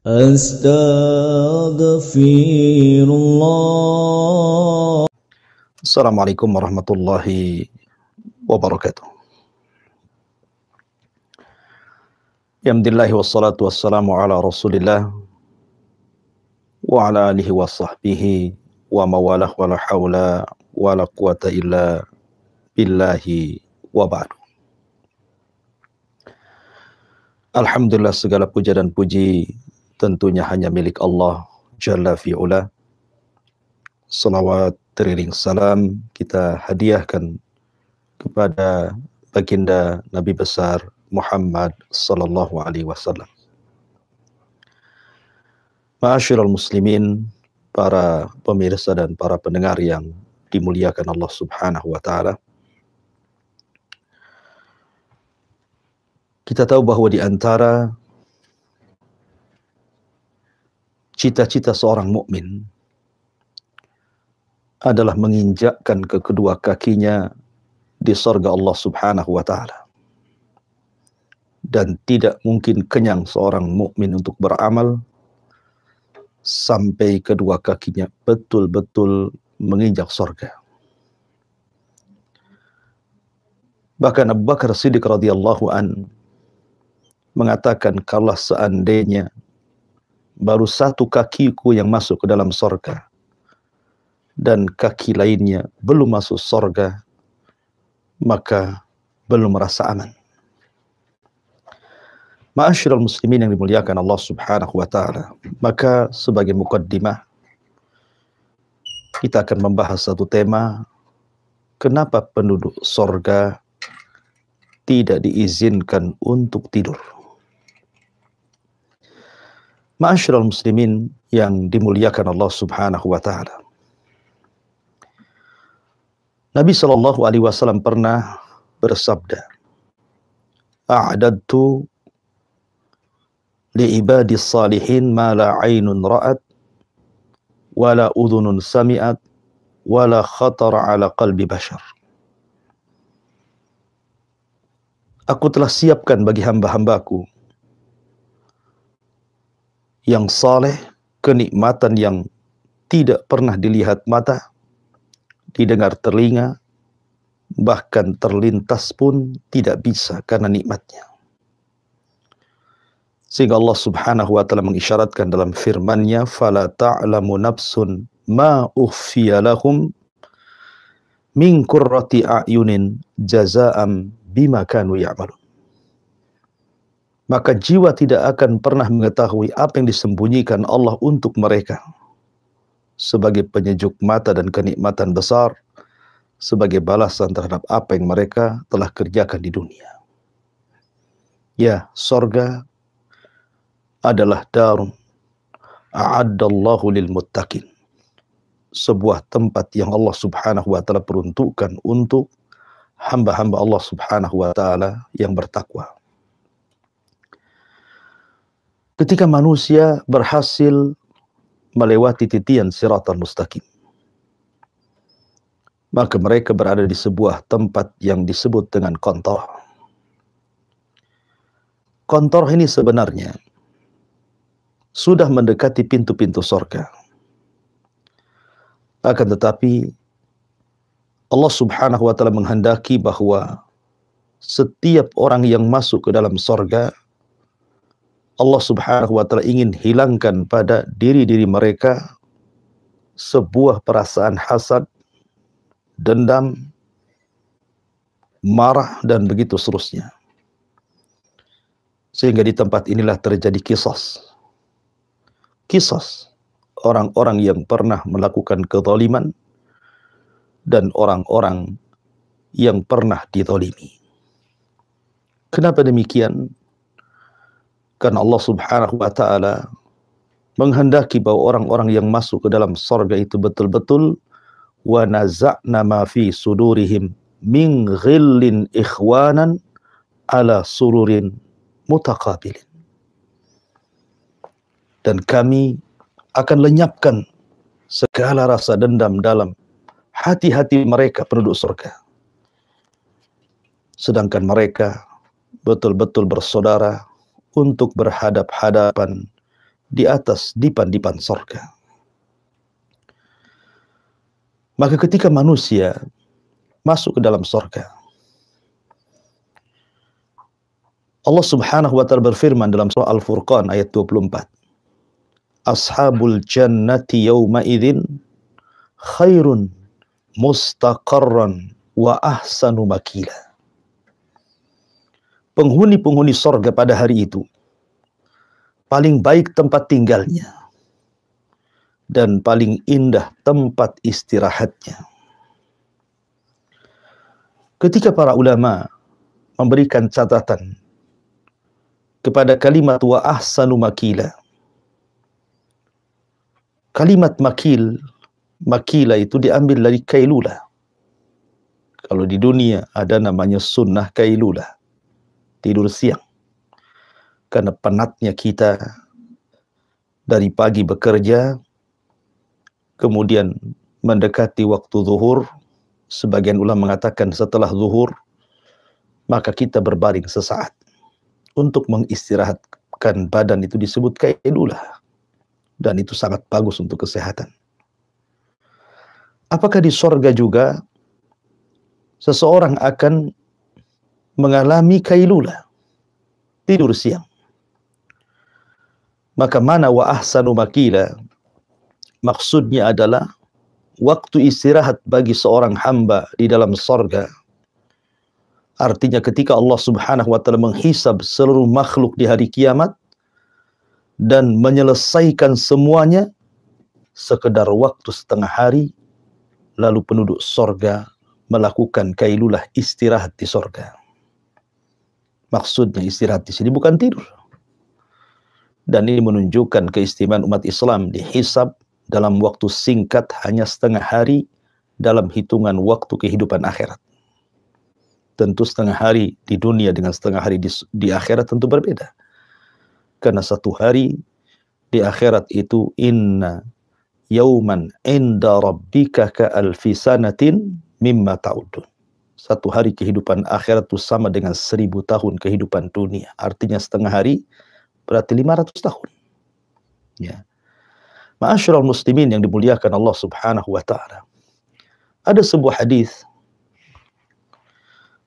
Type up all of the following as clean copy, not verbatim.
Astaghfirullah. Assalamualaikum warahmatullahi wabarakatuh. Alhamdulillah wassalatu wassalamu ala rasulillah wa ala alihi wa sahbihi wa mawalah wa la hawla wa la quwata illa billahi wa ba'du. Alhamdulillah, segala puja dan puji tentunya hanya milik Allah Jalla fi'ula. Salawat teriring salam kita hadiahkan kepada baginda Nabi besar Muhammad sallallahu alaihi wasallam. Ma'asyiral muslimin, para pemirsa dan para pendengar yang dimuliakan Allah Subhanahu wa taala. Kita tahu bahwa di antara cita-cita seorang mukmin adalah menginjakkan ke kedua kakinya di surga Allah Subhanahu wa taala. Dan tidak mungkin kenyang seorang mukmin untuk beramal sampai kedua kakinya betul-betul menginjak surga. Bahkan Abu Bakar Siddiq radhiyallahu an mengatakan, kalau seandainya baru satu kakiku yang masuk ke dalam surga dan kaki lainnya belum masuk surga, maka belum merasa aman. Ma'asyiral muslimin yang dimuliakan Allah Subhanahu wa taala, maka sebagai mukaddimah kita akan membahas satu tema, kenapa penduduk surga tidak diizinkan untuk tidur. Ma'asyiral muslimin yang dimuliakan Allah Subhanahu wa taala, Nabi sallallahu alaihi wasallam pernah bersabda, "A'dadtu li'ibadis salihin ma la 'ainun ra'at wa la udhunun sami'at wa la khatara 'ala qalbi bashar." Aku telah siapkan bagi hamba-hambaku yang saleh kenikmatan yang tidak pernah dilihat mata, didengar telinga, bahkan terlintas pun tidak bisa karena nikmatnya. Sehingga Allah Subhanahu wa taala mengisyaratkan dalam firman-Nya, "Fala ta'lamu nafsun ma ukhfiya lahum min qurrati a'yunin jazaa'an bima kanu ya'malun." Maka jiwa tidak akan pernah mengetahui apa yang disembunyikan Allah untuk mereka sebagai penyejuk mata dan kenikmatan besar, sebagai balasan terhadap apa yang mereka telah kerjakan di dunia. Ya, surga adalah darun a'addallahu lil muttaqin, sebuah tempat yang Allah Subhanahu wa taala peruntukkan untuk hamba-hamba Allah Subhanahu wa taala yang bertakwa. Ketika manusia berhasil melewati titian siratal mustaqim, maka mereka berada di sebuah tempat yang disebut dengan qantarah. Qantarah ini sebenarnya sudah mendekati pintu-pintu surga. Akan tetapi Allah Subhanahu wa taala menghendaki bahwa setiap orang yang masuk ke dalam surga, Allah Subhanahu wa taala ingin hilangkan pada diri-diri mereka sebuah perasaan hasad, dendam, marah, dan begitu seterusnya. Sehingga di tempat inilah terjadi qisas orang-orang yang pernah melakukan kezaliman dan orang-orang yang pernah dizalimi. Kenapa demikian? Karena Allah Subhanahu wa taala menghendaki bahwa orang-orang yang masuk ke dalam surga itu betul-betul wa naza'na ma fi sudurihim min ghillin ikhwanan ala sururin mutaqabilin. Dan kami akan lenyapkan segala rasa dendam dalam hati-hati mereka penduduk surga. Sedangkan mereka betul-betul bersaudara untuk berhadap-hadapan di atas dipan-dipan sorga. Maka ketika manusia masuk ke dalam sorga, Allah Subhanahu wa ta'ala berfirman dalam surah Al-Furqan ayat 24. Ashabul jannati yawma idzin khairun mustaqarran wa ahsanu makila. Penghuni-penghuni sorga pada hari itu paling baik tempat tinggalnya dan paling indah tempat istirahatnya. Ketika para ulama memberikan catatan kepada kalimat wa ahsanu makila, kalimat makila itu diambil dari kailula. Kalau di dunia ada namanya sunnah kailula, tidur siang. Karena penatnya kita dari pagi bekerja, kemudian mendekati waktu zuhur, sebagian ulama mengatakan setelah zuhur, maka kita berbaring sesaat. Untuk mengistirahatkan badan itu disebut kailula. Dan itu sangat bagus untuk kesehatan. Apakah di sorga juga seseorang akan mengalami kailula, tidur siang? Maka mana wa ahsanu makila, maksudnya adalah waktu istirahat bagi seorang hamba di dalam sorga. Artinya ketika Allah Subhanahu wa ta'ala menghisab seluruh makhluk di hari kiamat dan menyelesaikan semuanya, sekedar waktu setengah hari, lalu penduduk sorga melakukan kailulah, istirahat di sorga. Maksudnya istirahat di sini bukan tidur. Dan ini menunjukkan keistimewaan umat Islam dihisab dalam waktu singkat, hanya setengah hari dalam hitungan waktu kehidupan akhirat. Tentu setengah hari di dunia dengan setengah hari di akhirat tentu berbeda. Karena satu hari di akhirat itu inna yauman inda rabbika ka alfi sanatin mimma ta'udun. Satu hari kehidupan akhirat itu sama dengan 1000 tahun kehidupan dunia. Artinya setengah hari berarti 500 tahun. Ya. Ma'asyiral muslimin yang dimuliakan Allah Subhanahu wa ta'ala. Ada sebuah hadis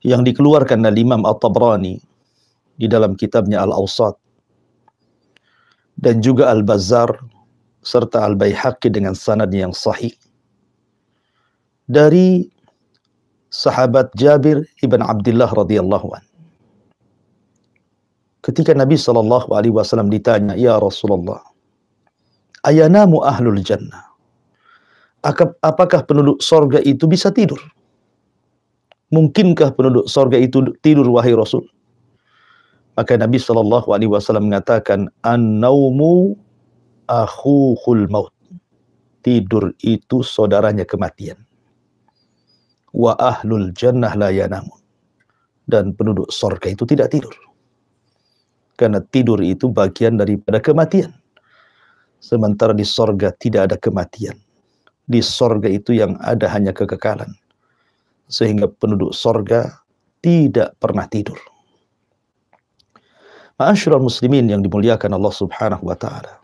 yang dikeluarkan oleh Imam At-Tabrani di dalam kitabnya Al-Awsat dan juga Al-Bazzar serta Al-Baihaqi dengan sanad yang sahih dari sahabat Jabir ibn Abdullah radhiyallahu an. Ketika Nabi sallallahu alaihi wasallam ditanya, "Ya Rasulullah, ayanamu ahlul jannah?" Apakah penduduk sorga itu bisa tidur? Mungkinkah penduduk sorga itu tidur, wahai Rasul? Maka Nabi sallallahu alaihi wasallam mengatakan, "An-naumu akhuhul maut." Tidur itu saudaranya kematian. Wa ahlul jannah la yanamun. Dan penduduk sorga itu tidak tidur. Karena tidur itu bagian daripada kematian. Sementara di sorga tidak ada kematian. Di sorga itu yang ada hanya kekekalan. Sehingga penduduk sorga tidak pernah tidur. Ma'asyiral muslimin yang dimuliakan Allah Subhanahu wa ta'ala.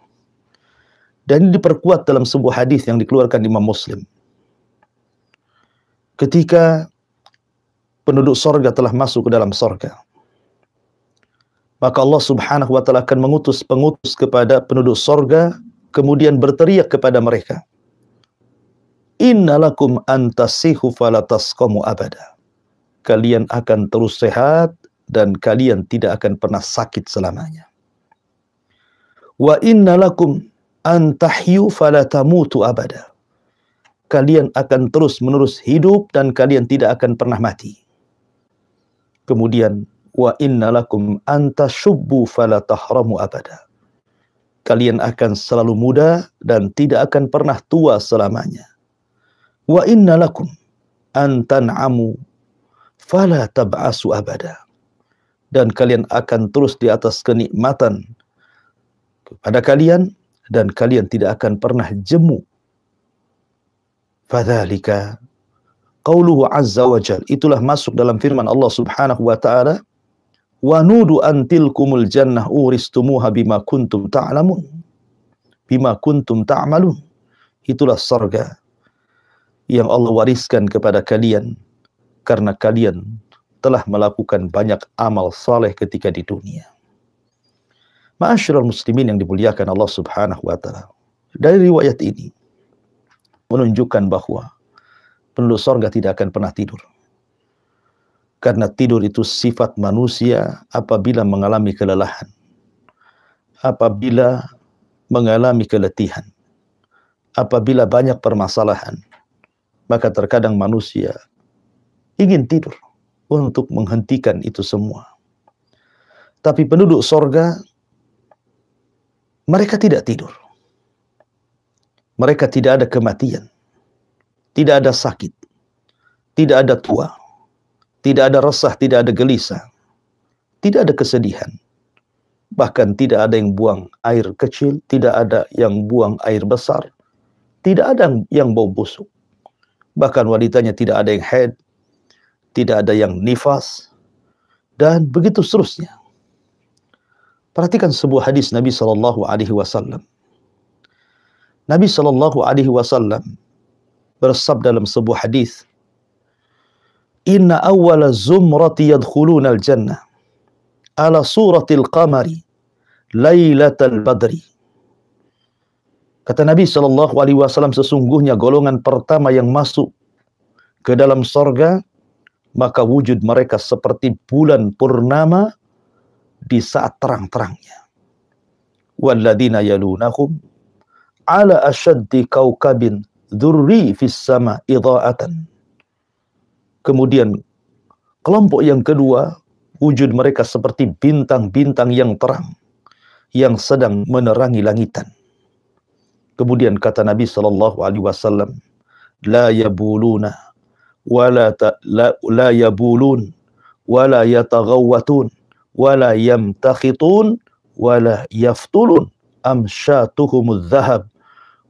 Dan ini diperkuat dalam sebuah hadis yang dikeluarkan Imam Muslim. Ketika penduduk sorga telah masuk ke dalam sorga, maka Allah Subhanahu wa ta'ala akan mengutus pengutus kepada penduduk sorga, kemudian berteriak kepada mereka, "Innalakum antasihu falatasqamu abada." Kalian akan terus sehat dan kalian tidak akan pernah sakit selamanya. Wa innalakum antahyu falatamutu abada. Kalian akan terus menerus hidup dan kalian tidak akan pernah mati. Kemudian wa innalakum antashubbu falatahramu abada. Kalian akan selalu muda dan tidak akan pernah tua selamanya. Wa innalakum antan'amu fala tab'asu abada. Dan kalian akan terus di atas kenikmatan kepada kalian dan kalian tidak akan pernah jemu. Fadzalika qauluhu azza wa jalla. Itulah masuk dalam firman Allah Subhanahu wa ta'ala, "Wa nudu an tilkumul jannah uristumuha bima kuntum ta'lamun." bima kuntum ta'malun. Itulah surga yang Allah wariskan kepada kalian karena kalian telah melakukan banyak amal saleh ketika di dunia. Ma'asyiral muslimin yang dimuliakan Allah Subhanahu wa taala. Dari riwayat ini menunjukkan bahwa penduduk surga tidak akan pernah tidur. Karena tidur itu sifat manusia apabila mengalami kelelahan, apabila mengalami keletihan, apabila banyak permasalahan, maka terkadang manusia ingin tidur untuk menghentikan itu semua. Tapi penduduk surga, mereka tidak tidur. Mereka tidak ada kematian, tidak ada sakit, tidak ada tua, tidak ada resah, tidak ada gelisah, tidak ada kesedihan. Bahkan tidak ada yang buang air kecil, tidak ada yang buang air besar, tidak ada yang bau busuk. Bahkan wanitanya tidak ada yang haid, tidak ada yang nifas, dan begitu seterusnya. Perhatikan sebuah hadis Nabi SAW. Nabi SAW bersabda dalam sebuah hadis, Inna awwala zumrati yadkhuluna al-jannah ala suratil qamari lailatal badri. Kata Nabi SAW, sesungguhnya golongan pertama yang masuk ke dalam surga, maka wujud mereka seperti bulan purnama di saat terang-terangnya. Walladzina yalunahum ala ashaddi kaukabin dzurri fis sama idha'atan. Kemudian kelompok yang kedua, wujud mereka seperti bintang-bintang yang terang yang sedang menerangi langitan. Kemudian kata Nabi SAW, la yabuluna wala la yabulun wala yataghawwatun wala yamtakhitun wala yaftulun amsyatuhumul dhahab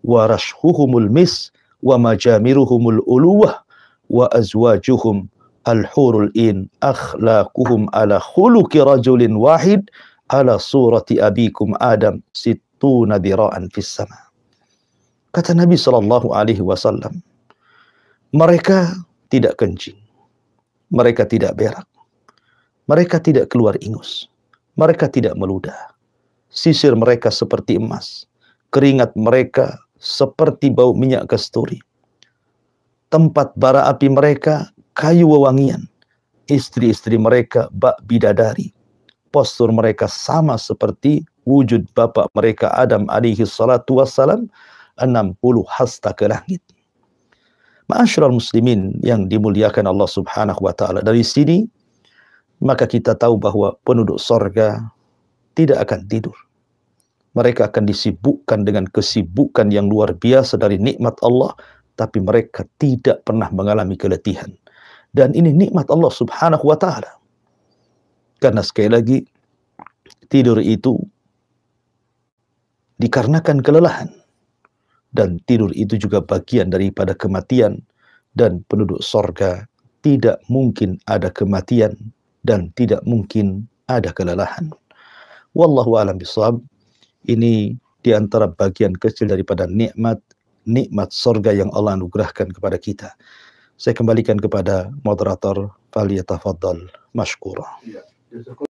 wa rashhuhumul mis wa majamiruhumul uluwah wa azwajuhum al-hurul in akhlaquhum ala khuluqi rajulin wahid ala surati abikum Adam sittuna dira'an fis sama. Kata Nabi SAW, mereka tidak kencing, mereka tidak berak, mereka tidak keluar ingus, mereka tidak meludah, sisir mereka seperti emas, keringat mereka seperti bau minyak kasturi, tempat bara api mereka kayu wewangian, istri-istri mereka bak bidadari, postur mereka sama seperti wujud bapak mereka Adam alaihi salatu wassalam, 60 hasta ke langit. Ma'asyiral muslimin yang dimuliakan Allah Subhanahu wa taala, dari sini maka kita tahu bahwa penduduk surga tidak akan tidur. Mereka akan disibukkan dengan kesibukan yang luar biasa dari nikmat Allah, tapi mereka tidak pernah mengalami keletihan. Dan ini nikmat Allah Subhanahu wa taala. Karena sekali lagi, tidur itu dikarenakan kelelahan. Dan tidur itu juga bagian daripada kematian. Dan penduduk surga tidak mungkin ada kematian dan tidak mungkin ada kelelahan. Wallahu a'lam bishawab. Ini diantara bagian kecil daripada nikmat surga yang Allah anugerahkan kepada kita. Saya kembalikan kepada moderator, falyatafaddal mashkura.